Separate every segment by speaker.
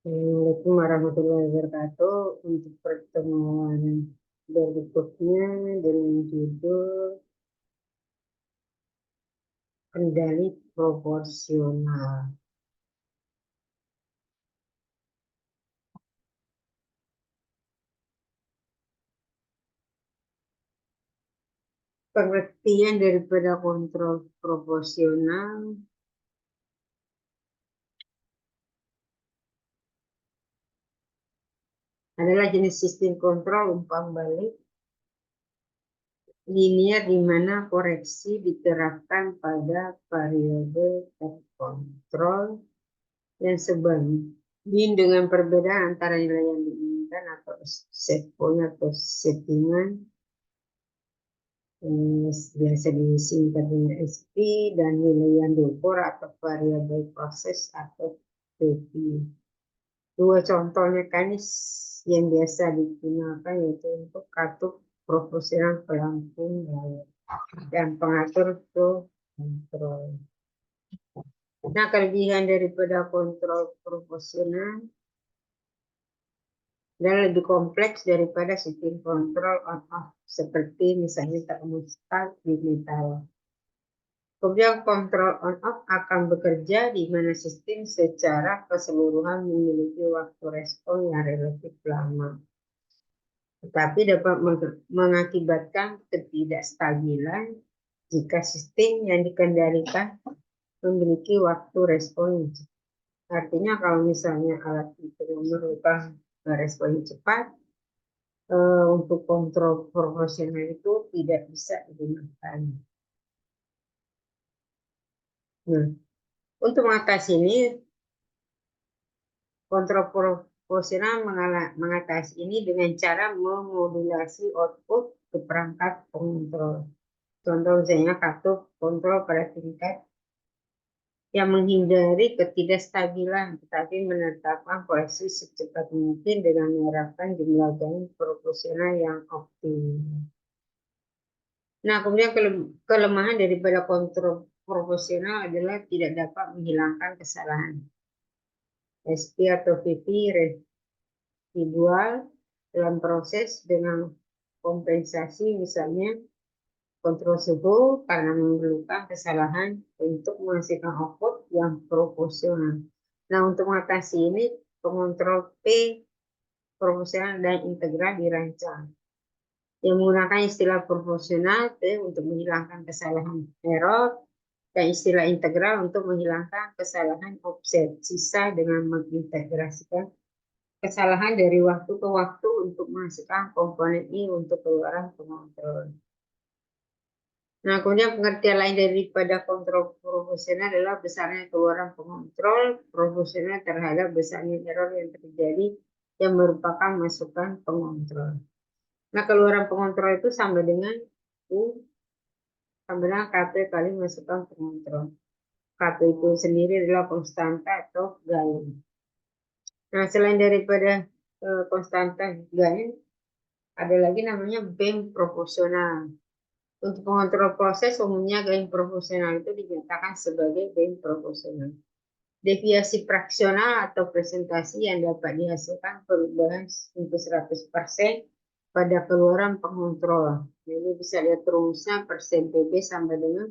Speaker 1: Assalamualaikum warahmatullahi wabarakatuh. Untuk pertemuan berikutnya dengan judul kendali proporsional. Pengertian daripada kontrol proporsional adalah jenis sistem kontrol umpan balik linear di mana koreksi diterapkan pada variabel terkontrol yang sebanding dengan perbedaan antara nilai yang diinginkan atau set point atau settingan biasa disingkat dengan SP dan nilai yang diukur atau variabel proses atau PP. Dua contoh mekanis yang biasa digunakan yaitu untuk katup proporsional pelampung dan pengatur flow kontrol. Nah, kelebihan daripada kontrol proporsional dan lebih kompleks daripada sistem kontrol on-off seperti misalnya termostat di metal. Kemudian kontrol on-off akan bekerja di mana sistem secara keseluruhan memiliki waktu respon yang relatif lama, tetapi dapat mengakibatkan ketidakstabilan jika sistem yang dikendalikan memiliki waktu respon yang cepat. Artinya kalau misalnya alat itu memerlukan respon yang cepat, untuk kontrol proporsional itu tidak bisa digunakan. Nah, untuk mengatasi ini, kontrol proporsional mengatasi ini dengan cara memodulasi output ke perangkat pengontrol. Contoh misalnya katup kontrol pada tingkat yang menghindari ketidakstabilan, tetapi menetapkan koreksi secepat mungkin dengan menerapkan jumlah gain proporsional yang optimal. Nah, kemudian kelemahan daripada kontrol proporsional adalah tidak dapat menghilangkan kesalahan. SP atau VP residual dalam proses dengan kompensasi misalnya kontrol suhu karena memerlukan kesalahan untuk menghasilkan output yang proporsional. Nah, untuk mengatasi ini pengontrol P proporsional dan integral dirancang yang menggunakan istilah proporsional P untuk menghilangkan kesalahan error dan istilah integral untuk menghilangkan kesalahan offset. Sisa dengan mengintegrasikan kesalahan dari waktu ke waktu untuk menghasilkan komponen I untuk keluaran pengontrol. Nah, kemudian pengertian lain daripada kontrol proporsional adalah besarnya keluaran pengontrol proporsional terhadap besarnya error yang terjadi yang merupakan masukan pengontrol. Nah, keluaran pengontrol itu sama dengan U sama dengan KP kali masukan pengontrol. KP itu sendiri adalah konstanta atau gain. Nah, selain daripada konstanta gain, ada lagi namanya band proporsional. Untuk pengontrol proses, umumnya gain proporsional itu dinyatakan sebagai gain proporsional. Deviasi fraksional atau presentasi yang dapat dihasilkan perubahan untuk 100% pada keluaran pengontrol. Jadi bisa lihat rumusnya persen PB sama dengan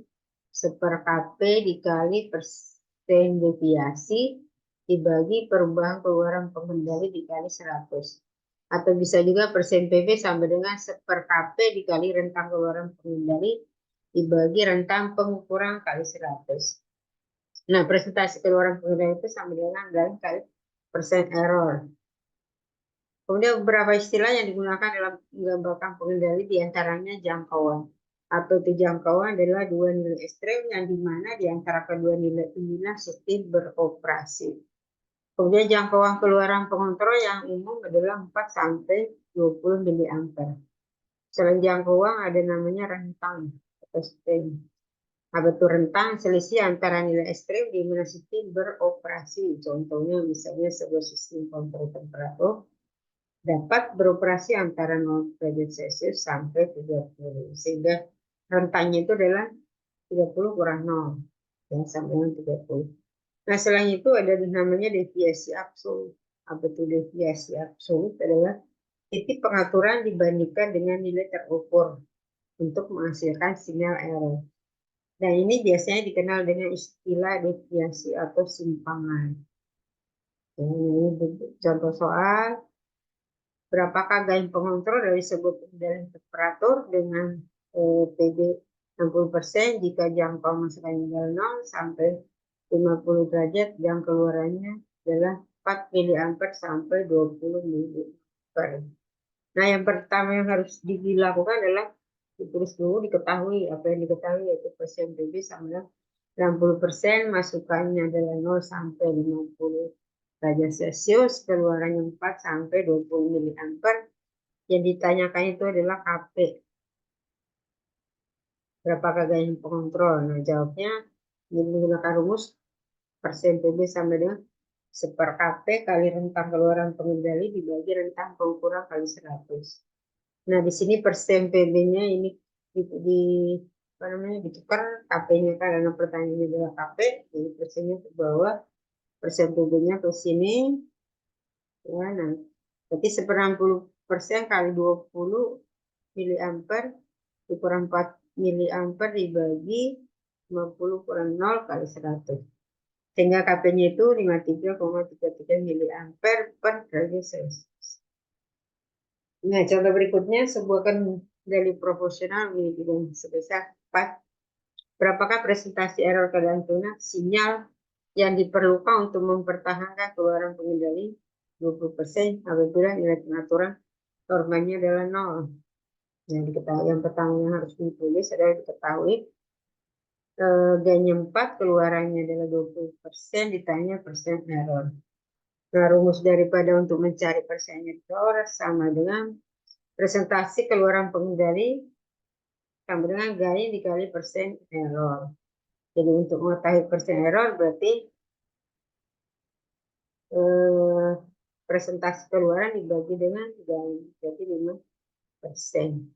Speaker 1: 1/KP dikali persen deviasi dibagi perubahan keluaran pengendali dikali 100. Atau bisa juga persen PB sama dengan 1/KP dikali rentang keluaran pengendali dibagi rentang pengukuran kali 100. Nah, presentasi keluaran pengendali itu sama dengan gain kali persen error. Kemudian beberapa istilah yang digunakan dalam menggambarkan pengendali diantaranya jangkauan. Atau jangkauan adalah dua nilai ekstrem yang dimana di antara kedua nilai inilah sistem beroperasi. Kemudian jangkauan keluaran pengontrol yang umum adalah 4-20 mA. Selain jangkauan ada namanya rentang atau span. Apa itu rentang? Selisih antara nilai ekstrem di mana sistem beroperasi. Contohnya misalnya sebuah sistem kontrol temperatur dapat beroperasi antara 0 derajat Celcius sampai 30. Sehingga rentangnya itu adalah 30 kurang 0. Yang sama dengan 30. Nah, selain itu ada namanya deviasi absolut. apa itu deviasi absolut adalah titik pengaturan dibandingkan dengan nilai terukur untuk menghasilkan sinyal error. Dan ini biasanya dikenal dengan istilah deviasi atau simpangan. Ini contoh soal. Berapakah gain pengontrol dari sebuah pengendalian temperatur dengan PB 60% jika jangkau masukannya adalah 0 sampai 50 derajat yang keluarannya adalah 4 mA sampai 20 mA. Nah, yang pertama yang harus dilakukan adalah ditulis dulu, diketahui apa yang diketahui, yaitu persen PB sama dengan 60%, masukannya adalah 0 sampai 50 derajat Celcius, keluarannya 4 sampai 20 mA. Yang ditanyakan itu adalah KP. Berapakah gain pengontrol? Nah, jawabnya menggunakan rumus persen PB sama dengan 1 KP kali rentang keluaran pengendali dibagi rentang pengukuran kali 100. Nah, di sini persen PB-nya ini apa namanya, ditukar KP-nya karena pertanyaannya adalah KP, jadi persennya ke bawah, persen PB-nya ke sini. Ya, nah, berarti 1/60% kali 20 mA dikurang 4 mA dibagi 50 kurang 0 kali 100. Sehingga KP-nya itu 53,33 mA per derajat Celcius. Nah, contoh berikutnya, sebuah kendali proporsional memiliki gain sebesar 4. Berapakah presentasi error kegantungan sinyal yang diperlukan untuk mempertahankan keluaran pengendali 20% apabila nilai pengaturan normanya adalah 0. Yang pertama yang harus ditulis adalah diketahui gainnya 4, keluarannya adalah 20%, ditanya persen error. Nah, rumus daripada untuk mencari persen error sama dengan presentasi keluaran pengendali sama dengan gain dikali persen error. Jadi untuk mengetahui persen error berarti presentasi keluaran dibagi dengan gain, jadi 5%.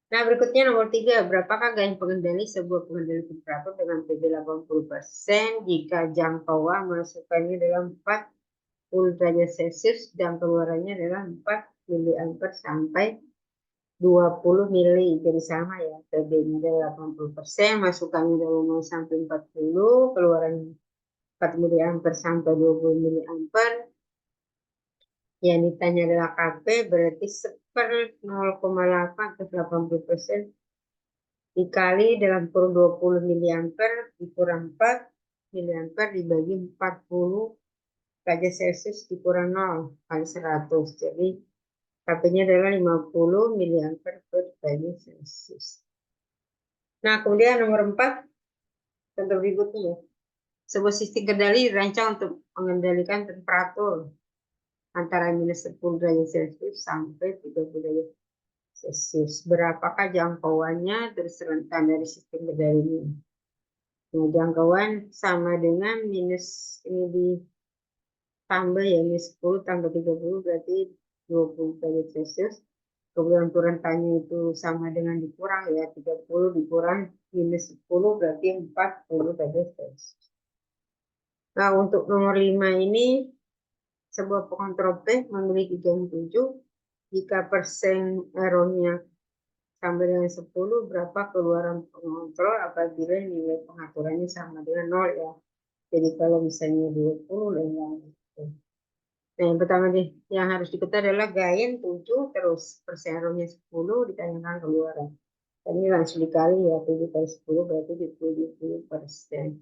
Speaker 1: Nah, berikutnya nomor 3, berapakah gain pengendali sebuah pengendali temperatur dengan PB 80% jika jangkauan masukannya adalah 40 derajat Celcius dan keluarannya adalah 4 mA sampai 20 mili. Jadi sama ya, PB-nya adalah 80%, masukannya adalah 0 sampai 40, keluarannya 4 mA sampai 20 mA. Yang ditanya adalah KP, berarti 0,8 ke 80% dikali dalam kurun 20 mA dikurang 4 mA dibagi 40 derajat Celcius dikurang 0 kali 100. Jadi KP-nya adalah 50 mA per derajat Celcius. Nah, kemudian nomor 4, contoh berikutnya. Sebuah sistem kendali dirancang untuk mengendalikan temperatur antara minus 10 derajat Celcius sampai 30 derajat Celsius. Berapakah jangkauannya terus rentan dari sistem kendali ini? Nah, jangkauan sama dengan minus ini ditambah ya, minus 10 tambah 30 berarti 20 derajat Celsius. Kemudian rentannya itu sama dengan dikurang ya, 30 dikurang minus 10 berarti 40 derajat Celsius. Nah, untuk nomor 5 ini, sebuah pengontrol P memiliki gain 7. Jika persen errornya sama dengan 10, berapa keluaran pengontrol apabila nilai pengaturannya sama dengan 0 ya. Jadi kalau misalnya 20 dan lain-lain. Nah, yang pertama nih, yang harus diketahui adalah gain 7, terus persen errornya 10, ditanyakan keluaran. Ini langsung dikali ya, 7 kali 10 berarti 70%.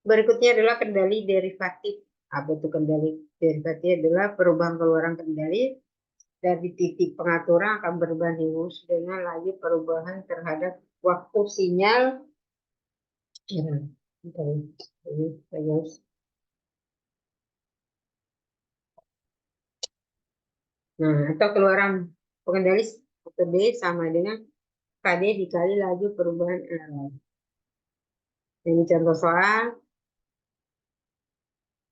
Speaker 1: Berikutnya adalah kendali derivatif. Apa itu kendali derivatif? Adalah perubahan keluaran kendali dari titik pengaturan akan berbanding lurus dengan laju perubahan terhadap waktu sinyal. Nah, atau keluaran pengendali KD sama dengan KD dikali laju perubahan error. Ini contoh soal.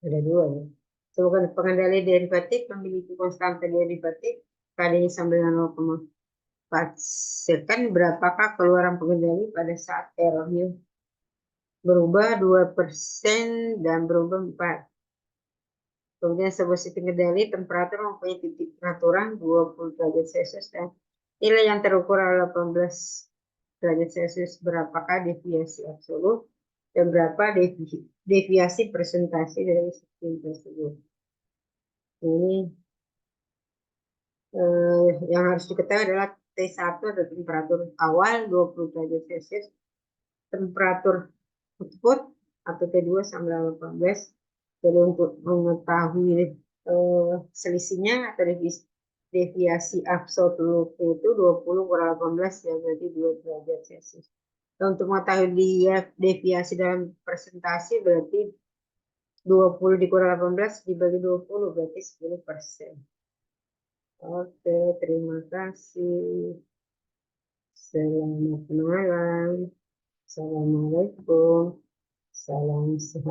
Speaker 1: Ada 2 ya. Sebuah pengendali derivatif memiliki konstanta derivatif KD sama dengan 0,4 second. Berapakah keluaran pengendali pada saat errornya berubah 2% dan berubah 4? Kemudian sebuah sistem kendali temperatur mempunyai titik pengaturan 20 derajat Celcius dan nilai yang terukur adalah 18 derajat Celcius. Berapakah deviasi absolut dan berapa deviasi presentasi dari sistem tersebut? Ini yang harus diketahui adalah T1 adalah temperatur awal 20 derajat Celcius, temperatur output atau T2 sama 18. Jadi untuk mengetahui selisihnya atau deviasi absolut itu 20 kurang 18 ya berarti 2 derajat Celcius. Dan untuk mengetahui deviasi dalam presentasi berarti 20 dikurang 18 dibagi 20 berarti 10%. Oke, terima kasih. Selamat malam. Assalamualaikum. Salam sehat.